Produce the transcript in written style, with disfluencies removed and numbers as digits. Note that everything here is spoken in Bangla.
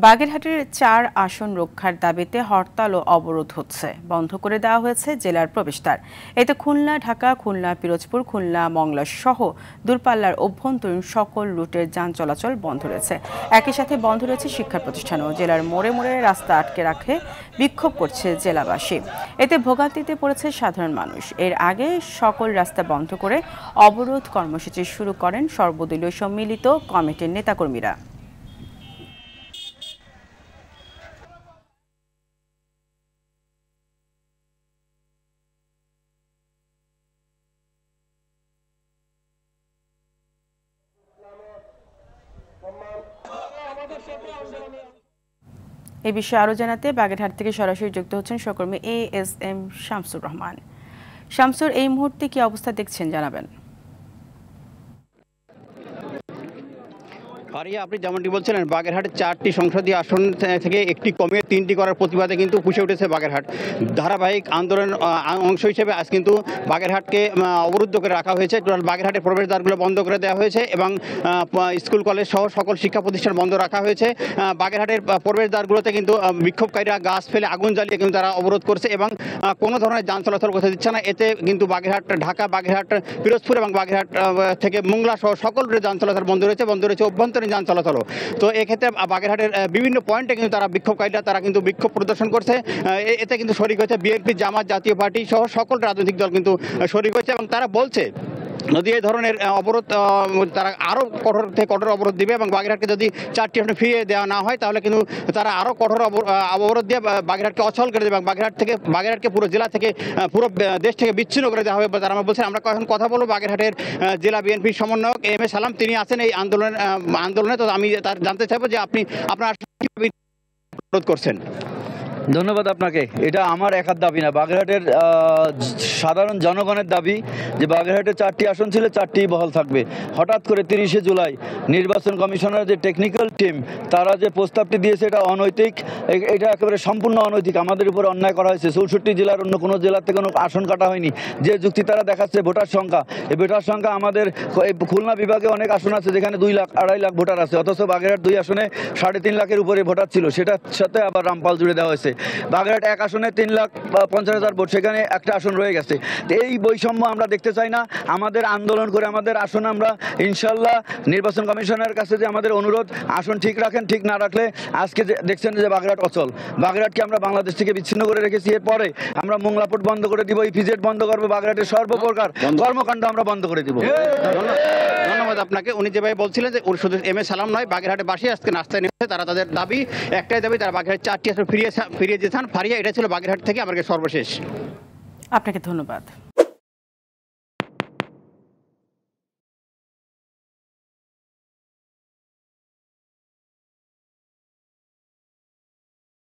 বাগেরহাটের ৪ আসন রক্ষার দাবিতে হরতাল ও অবরোধ হচ্ছে। বন্ধ করে দেওয়া হয়েছে জেলার প্রবেশদ্বার। এতে খুলনা, ঢাকা, খুলনা, পিরোজপুর, খুলনা, মংলা সহ দূরপাল্লার অভ্যন্তরীণ সকল রুটের যান চলাচল বন্ধ রয়েছে। একই সাথে বন্ধ রয়েছে শিক্ষা প্রতিষ্ঠানও। জেলার মোড়ে মোড়ে রাস্তা আটকে রাখে বিক্ষোভ করছে জেলাবাসী। এতে ভোগান্তিতে পড়েছে সাধারণ মানুষ। এর আগে সকল রাস্তা বন্ধ করে অবরোধ কর্মসূচি শুরু করেন সর্বদলীয় সম্মিলিত কমিটির নেতাকর্মীরা। এই বিষয়ে আরো জানাতে বাগেরহাট থেকে সরাসরি যুক্ত হচ্ছেন সহকর্মী ASM শামসুর রহমান। শামসুর, এই মুহূর্তে কি অবস্থা দেখছেন জানাবেন? ফারিয়া, আপনি যেমনটি বলছিলেন, বাগেরহাটের 4টি সংসদীয় আসন থেকে একটি কমিয়ে 3টি করার প্রতিবাদে কিন্তু পুষে উঠেছে বাগেরহাট। ধারাবাহিক আন্দোলন অংশ হিসেবে আজ কিন্তু বাগেরহাটকে অবরুদ্ধ করে রাখা হয়েছে। টোটাল বাগেরহাটের প্রবেশদ্বারগুলো বন্ধ করে দেওয়া হয়েছে এবং স্কুল কলেজ সহ সকল শিক্ষা প্রতিষ্ঠান বন্ধ রাখা হয়েছে। বাগেরহাটের প্রবেশদ্বারগুলোতে কিন্তু বিক্ষোভকারীরা গাছ ফেলে আগুন জ্বালিয়ে কিন্তু তারা অবরোধ করছে এবং কোনো ধরনের যান চলাচল করতে দিচ্ছে না। এতে কিন্তু বাগেরহাট, ঢাকা, বাগেরহাট, পিরোজপুর এবং বাগেরহাট থেকে মোংলা সহ সকল যান চলাচল বন্ধ রয়েছে অভ্যন্তরীণ যান চলাচল। তো এক্ষেত্রে বাগেরহাটের বিভিন্ন পয়েন্টে কিন্তু তারা বিক্ষোভকারীরা তারা কিন্তু বিক্ষোভ প্রদর্শন করছে। এতে কিন্তু শরিক হয়েছে বিএনপি, জামাত, জাতীয় পার্টি সহ সকল রাজনৈতিক দল কিন্তু শরিক হয়েছে এবং তারা বলছে যদি এই ধরনের অবরোধ তারা আরও কঠোর থেকে কঠোর অবরোধ দিবে এবং বাগেরহাটকে যদি 4টি আসনে ফিরিয়ে দেওয়া না হয় তাহলে কিন্তু তারা আরও কঠোর অবরোধ দিয়ে বাগেরহাটকে অচল করে দেবে এবং বাগেরহাটকে পুরো জেলা থেকে পুরো দেশ থেকে বিচ্ছিন্ন করে দেওয়া হবে বলে তারা বলছেন। আমরা এখন কথা বলবো বাগেরহাটের জেলা বিএনপির সমন্বয়ক AM সালাম, তিনি আছেন এই আন্দোলনে। তো আমি তার জানতে চাইবো যে আপনার অনুরোধ করছেন। ধন্যবাদ আপনাকে। এটা আমার একার দাবি না, বাগেরহাটের সাধারণ জনগণের দাবি যে বাগেরহাটের 4টি আসন ছিল, 4টি বহাল থাকবে। হঠাৎ করে 30শে জুলাই নির্বাচন কমিশনের যে টেকনিক্যাল টিম তারা যে প্রস্তাবটি দিয়েছে এটা অনৈতিক, এটা একেবারে সম্পূর্ণ অনৈতিক। আমাদের উপর অন্যায় করা হয়েছে। 64 জেলার অন্য কোনো জেলাতে কোনো আসন কাটা হয়নি। যে যুক্তি তারা দেখাচ্ছে ভোটার সংখ্যা, এই ভোটার সংখ্যা আমাদের খুলনা বিভাগে অনেক আসন আছে যেখানে 2 লাখ 2.5 লাখ ভোটার আছে, অথচ বাগেরহাট 2 আসনে 3.5 লাখের উপরে ভোটার ছিল, সেটার সাথে আবার রামপাল জুড়ে দেওয়া হয়েছে। বাগেরহাট 1 আসনে 3,50,000 ভোট, সেখানে একটা আসন রয়ে গেছে। এই বৈষম্য আমরা দেখতে চাই না। আমাদের আন্দোলন করে আমাদের আসন আমরা ইনশাল্লাহ নির্বাচন কমিশনের কাছে যে আমাদের অনুরোধ, আসন ঠিক রাখেন, ঠিক না রাখলে আজকে দেখছেন যে বাগেরহাট অচল। বাগেরহাটকে আমরা বাংলাদেশ থেকে বিচ্ছিন্ন করে রেখেছি। এরপরে আমরা মোংলা পোর্ট বন্ধ করে দিব, ইপিজেড বন্ধ করবো, বাগেরহাটের সর্বপ্রকার কর্মকাণ্ড আমরা বন্ধ করে দিব। ধন্যবাদ আপনাকে। উনি যেভাবে বলছিলেন যে শুধু AM সালাম নয়, বাগেরহাটে বাসী আজকে নাস্তায় নেমেছে। তারা তাদের দাবি একটাই দাবি, তারা বাগেরহাট 4টি আসন ফিরিয়ে যেতে চান। ফারিয়া, এটা ছিল বাগেরহাট থেকে আমার সর্বশেষ। আপনাকে ধন্যবাদ।